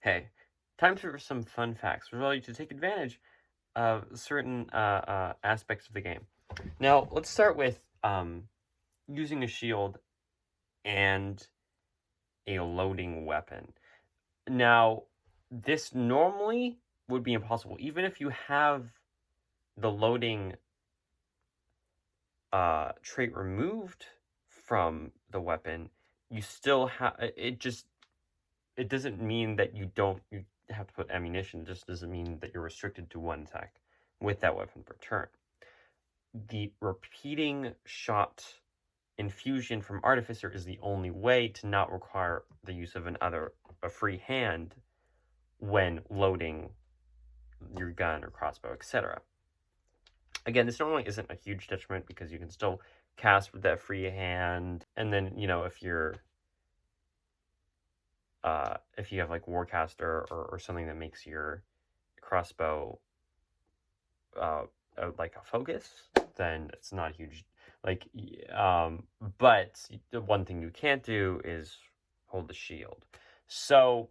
Hey, time for some fun facts which allow you to take advantage of certain aspects of the game. Now, let's start with using a shield and a loading weapon. Now, this normally would be impossible, even if you have the loading trait removed from the weapon. You still have it. It doesn't mean that you have to put ammunition. It just doesn't mean that you're restricted to one attack with that weapon per turn. The repeating shot infusion from Artificer is the only way to not require the use of a free hand when loading your gun or crossbow, etc. Again, this normally isn't a huge detriment because you can still cast with that free hand, and then if you have like Warcaster or something that makes your crossbow like a focus, then it's not a huge but the one thing you can't do is hold the shield. So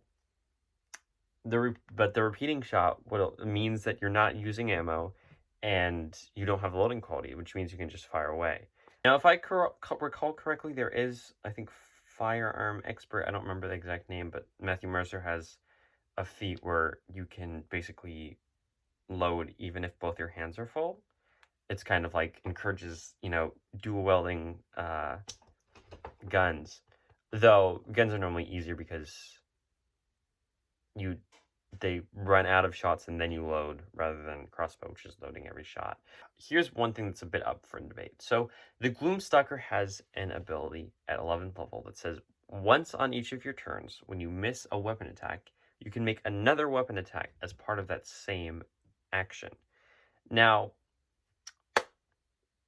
the repeating shot means that you're not using ammo and you don't have loading quality, which means you can just fire away. Now, if I recall correctly, there is, I think, Firearm Expert. I don't remember the exact name, but Matthew Mercer has a feat where you can basically load even if both your hands are full. It's kind of like encourages, dual wielding guns. Though guns are normally easier because they run out of shots and then you load, rather than crossbow, which is loading every shot. Here's one thing that's a bit up for debate. So the Gloom Stalker has an ability at 11th level that says once on each of your turns, when you miss a weapon attack, you can make another weapon attack as part of that same action. Now,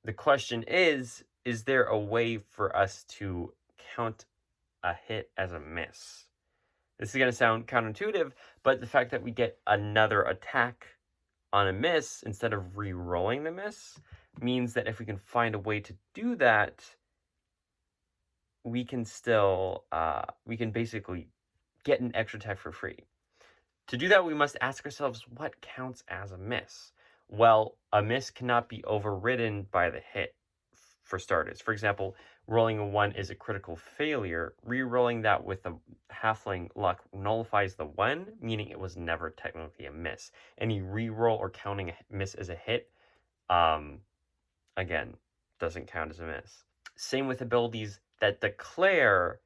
the question is there a way for us to count a hit as a miss? This is going to sound counterintuitive, but the fact that we get another attack on a miss instead of re-rolling the miss means that if we can find a way to do that, we can still, we can basically get an extra attack for free. To do that, we must ask ourselves, what counts as a miss? Well, a miss cannot be overridden by the hit, for starters. For example, rolling a 1 is a critical failure. Re-rolling that with a halfling luck nullifies the 1, meaning it was never technically a miss. Any re-roll or counting a miss as a hit, again, doesn't count as a miss. Same with abilities that declare,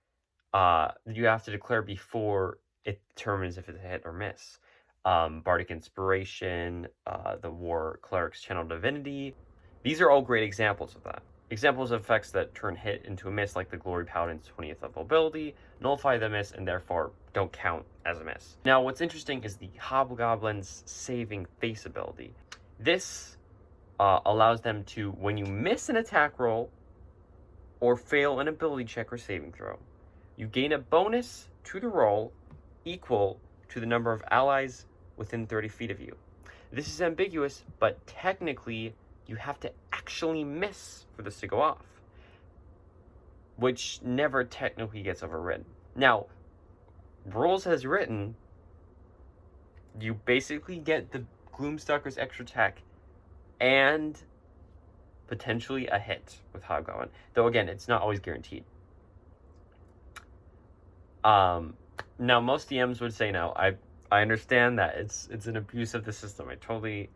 you have to declare before it determines if it's a hit or miss. Bardic Inspiration, the War Cleric's Channel Divinity. These are all great examples of that. Examples of effects that turn hit into a miss, like the Glory Paladin's 20th level ability, nullify the miss and therefore don't count as a miss. Now, what's interesting is the Hobgoblin's Saving Face ability. This allows them to, when you miss an attack roll or fail an ability check or saving throw, you gain a bonus to the roll equal to the number of allies within 30 feet of you. This is ambiguous, but technically you have to actually miss for this to go off, which never technically gets overridden. Now, rules as written, you basically get the Gloom Stalker's extra attack and potentially a hit with Hobgoblin. Though again, it's not always guaranteed. Now most DMs would say no. I understand that it's an abuse of the system. I totally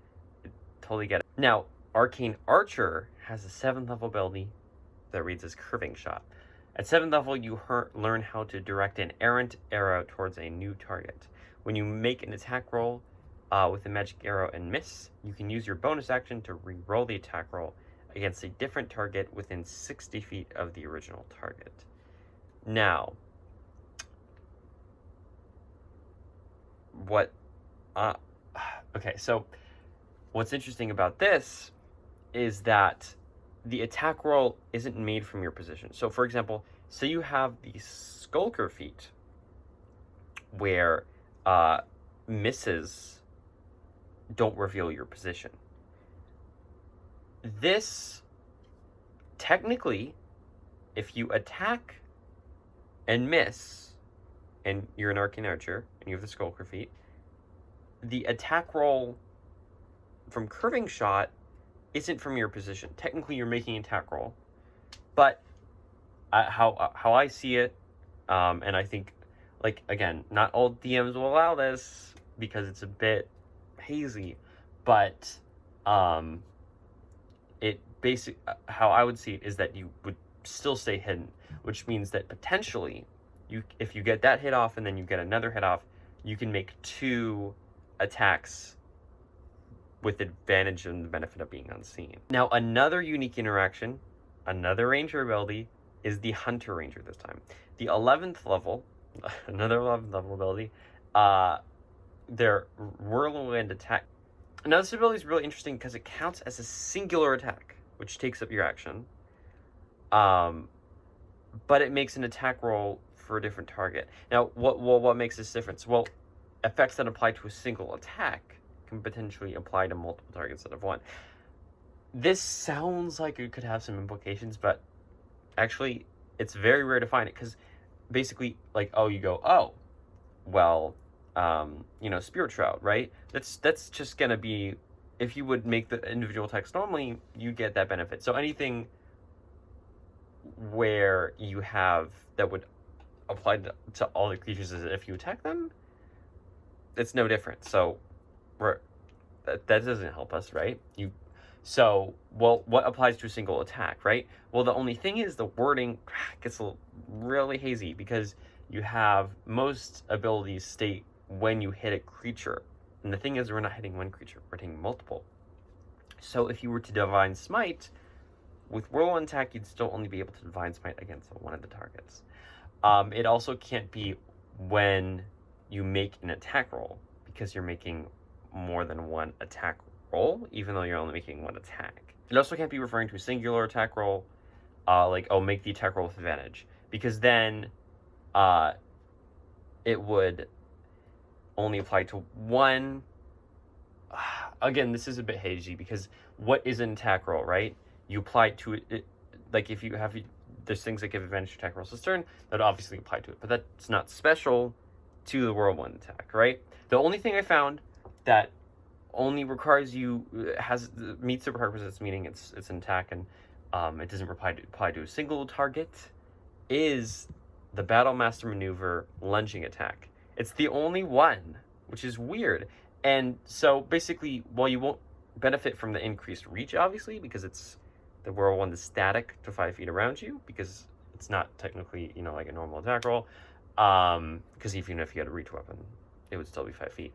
get it. Now, Arcane Archer has a 7th level ability that reads as Curving Shot. At 7th level, you learn how to direct an errant arrow towards a new target. When you make an attack roll with a magic arrow and miss, you can use your bonus action to re-roll the attack roll against a different target within 60 feet of the original target. Now, so what's interesting about this is that the attack roll isn't made from your position. So, for example, say you have the Skulker feat where misses don't reveal your position. This, technically, if you attack and miss, and you're an Arcane Archer, and you have the Skulker feat, the attack roll from Curving Shot isn't from your position. Technically, you're making an attack roll, but how I see it, and I think, like, again, not all DMs will allow this because it's a bit hazy, but it how I would see it is that you would still stay hidden, which means that potentially if you get that hit off and then you get another hit off, you can make 2 attacks with advantage and the benefit of being unseen. Now, another unique interaction, another ranger ability, is the Hunter Ranger this time. The 11th level, another 11th level ability, their Whirlwind Attack. Now, this ability is really interesting because it counts as a singular attack, which takes up your action. But it makes an attack roll for a different target. Now, what makes this difference? Well, effects that apply to a single attack can potentially apply to multiple targets instead of one. This sounds like it could have some implications, but actually, it's very rare to find it, because basically, like, Spirit Shroud, right? That's just gonna be, if you would make the individual text normally, you get that benefit. So anything where you have that would apply to all the creatures as if you attack them, it's no different. So that doesn't help us, right? What applies to a single attack, right? Well, the only thing is the wording gets really hazy, because you have most abilities state when you hit a creature. And the thing is, we're not hitting one creature, we're hitting multiple. So if you were to Divine Smite, with Whirlwind Attack, you'd still only be able to Divine Smite against one of the targets. It also can't be when you make an attack roll, because you're making more than one attack roll, even though you're only making one attack. It also can't be referring to a singular attack roll, make the attack roll with advantage, because then it would only apply to one. Again, this is a bit hazy, because what is an attack roll, right? You apply to it, like if you have, there's things that give advantage to attack rolls this turn, that obviously apply to it, but that's not special to the Whirlwind Attack, right? The only thing I found that only requires meets the prerequisites, meaning it's an attack and it doesn't apply to a single target, is the Battle Master Maneuver Lunging Attack. It's the only one, which is weird. And so basically, while you won't benefit from the increased reach, obviously, because the Whirlwind is static to 5 feet around you, because it's not technically, like a normal attack roll, because even if you had a reach weapon, it would still be 5 feet.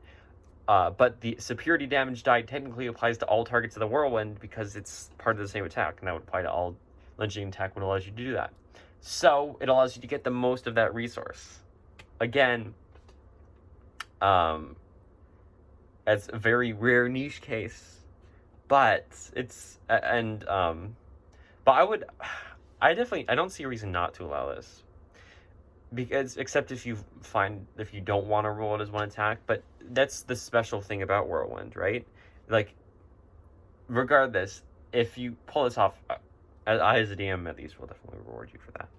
But the superiority damage die technically applies to all targets of the Whirlwind, because it's part of the same attack, and that would apply to all. Lunging Attack would allow you to do that. So it allows you to get the most of that resource. Again, it's a very rare niche case, but it's, but I don't see a reason not to allow this, because except if you don't want to roll it as one attack. But that's the special thing about Whirlwind, right? Like, regardless, if you pull this off, I as a DM at least will definitely reward you for that.